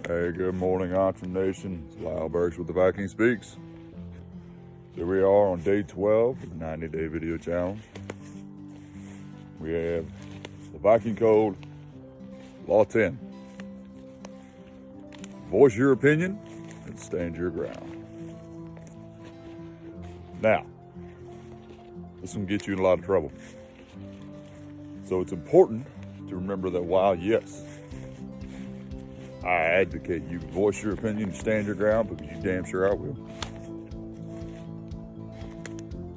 Hey, good morning, Awesome Nation. It's Lyle Burks with the Viking Speaks. Here we are on day 12 of the 90-day video challenge. We have the Viking Code, Law 10. Voice your opinion and stand your ground. Now, this will get you in a lot of trouble. So it's important to remember that while, yes, I advocate you voice your opinion and stand your ground, because you damn sure I will,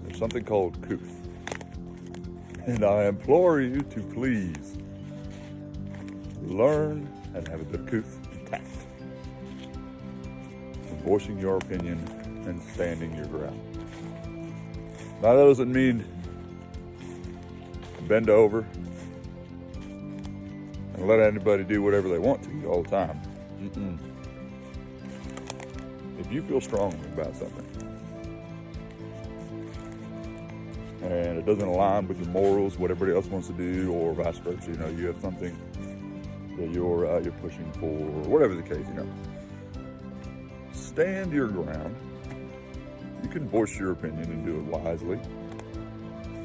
there's something called couth. And I implore you to please learn and have a bit of couth and tact in voicing your opinion and standing your ground. Now, that doesn't mean bend over and let anybody do whatever they want to all the time. If you feel strongly about something and it doesn't align with your morals, what everybody else wants to do, or vice versa, you have something that you're pushing for, or whatever the case, stand your ground. You can voice your opinion and do it wisely,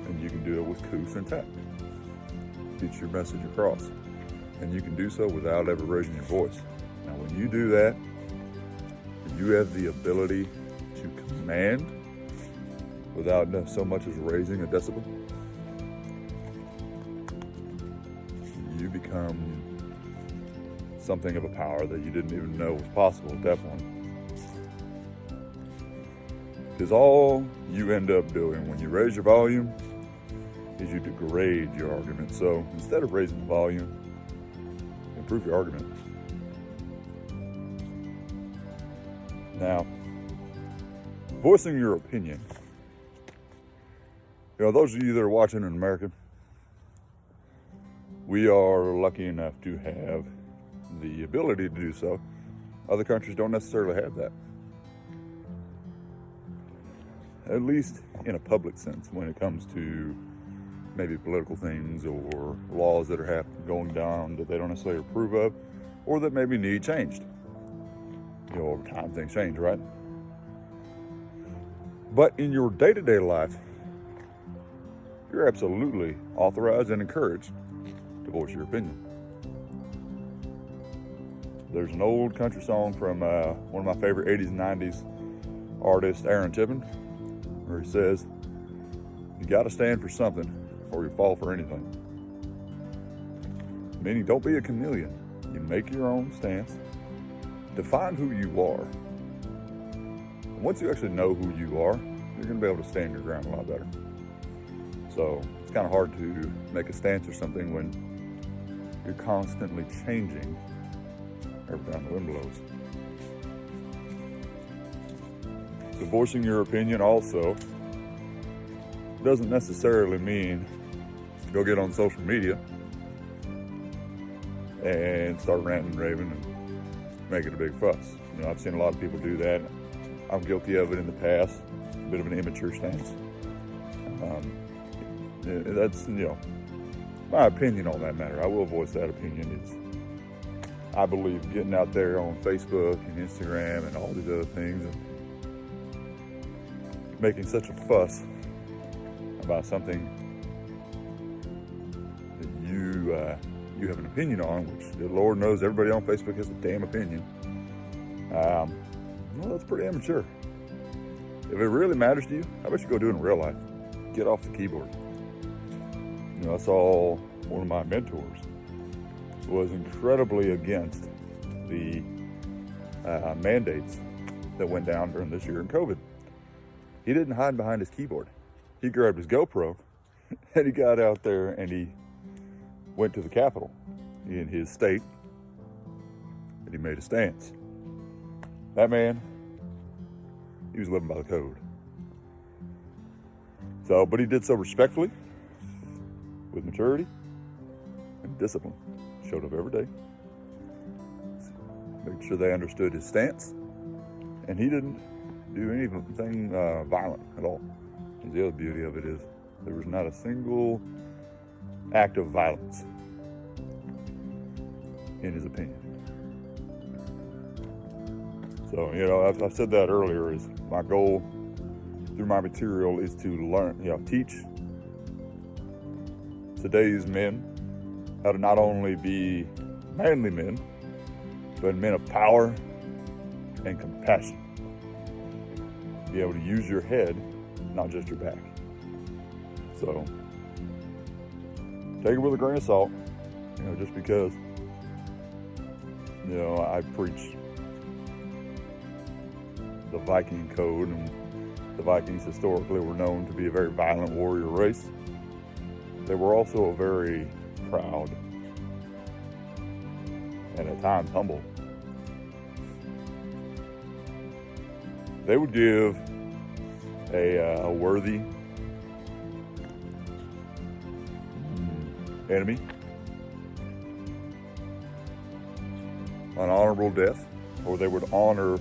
and you can do it with couth and tact. Get your message across, and you can do so without ever raising your voice. Now, when you do that, you have the ability to command without so much as raising a decibel. You become something of a power that you didn't even know was possible at that point. Because all you end up doing when you raise your volume is you degrade your argument. So instead of raising the volume, improve your argument. Now, voicing your opinion. Those of you that are watching in America, we are lucky enough to have the ability to do so. Other countries don't necessarily have that. At least in a public sense, when it comes to maybe political things or laws that are going down that they don't necessarily approve of, or that maybe need changed. Over time things change, right? But in your day-to-day life, you're absolutely authorized and encouraged to voice your opinion. There's an old country song from one of my favorite 80s and 90s artists, Aaron Tippin, where he says, "You got to stand for something or you fall for anything." Meaning, don't be a chameleon. You make your own stance. Define who you are. And once you actually know who you are, you're going to be able to stand your ground a lot better. So it's kind of hard to make a stance or something when you're constantly changing every time the wind blows. So voicing your opinion also doesn't necessarily mean go get on social media and start ranting and raving and making a big fuss. I've seen a lot of people do that. I'm guilty of it in the past. A bit of an immature stance. That's my opinion on that matter. I will voice that opinion. I believe getting out there on Facebook and Instagram and all these other things and making such a fuss about something that you have an opinion on, which the Lord knows everybody on Facebook has a damn opinion. That's pretty immature. If it really matters to you, how about you go do it in real life? Get off the keyboard. I saw one of my mentors was incredibly against the mandates that went down during this year in COVID. He didn't hide behind his keyboard. He grabbed his GoPro and he got out there and he went to the Capitol in his state and he made a stance. That man, he was living by the code. But he did so respectfully, with maturity and discipline. Showed up every day, made sure they understood his stance, and he didn't do anything violent at all. The other beauty of it is there was not a single act of violence in his opinion. So, you know, I've said that earlier, is my goal through my material is to learn, you know, teach today's men how to not only be manly men, but men of power and compassion. Be able to use your head, not just your back. So take it with a grain of salt, you know, just because, you know, I preach the Viking code, and the Vikings historically were known to be a very violent warrior race. They were also a very proud and at times humble. They would give a worthy enemy an honorable death, or they would honor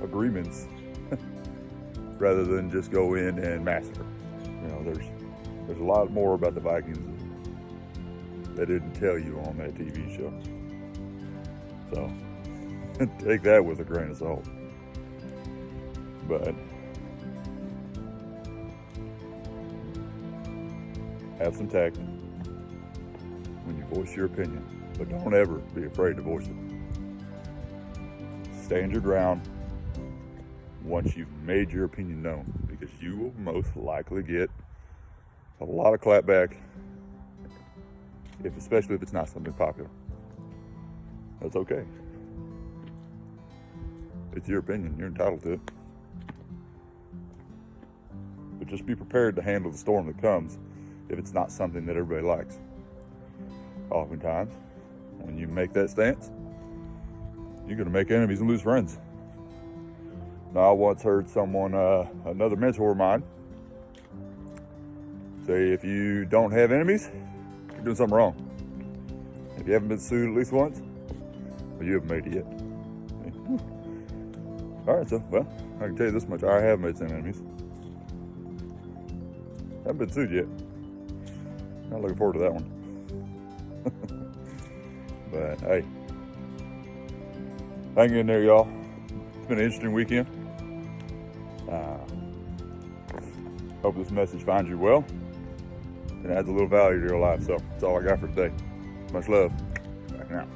agreements rather than just go in and massacre. You know, there's a lot more about the Vikings they didn't tell you on that TV show. So take that with a grain of salt. But have some tact when you voice your opinion, but don't ever be afraid to voice it. Stand your ground once you've made your opinion known, because you will most likely get a lot of clapback, especially if it's not something popular. That's okay. It's your opinion. You're entitled to it. But just be prepared to handle the storm that comes if it's not something that everybody likes. Oftentimes, when you make that stance, you're going to make enemies and lose friends. Now, I once heard someone, another mentor of mine, say, if you don't have enemies, you're doing something wrong. If you haven't been sued at least once, well, you haven't made it yet. All right, so, well, I can tell you this much. I have made some enemies. Haven't been sued yet. Not looking forward to that one. But, hey, hang in there, y'all. It's been an interesting weekend. Hope this message finds you well and adds a little value to your life. So that's all I got for today. Much love. Back now.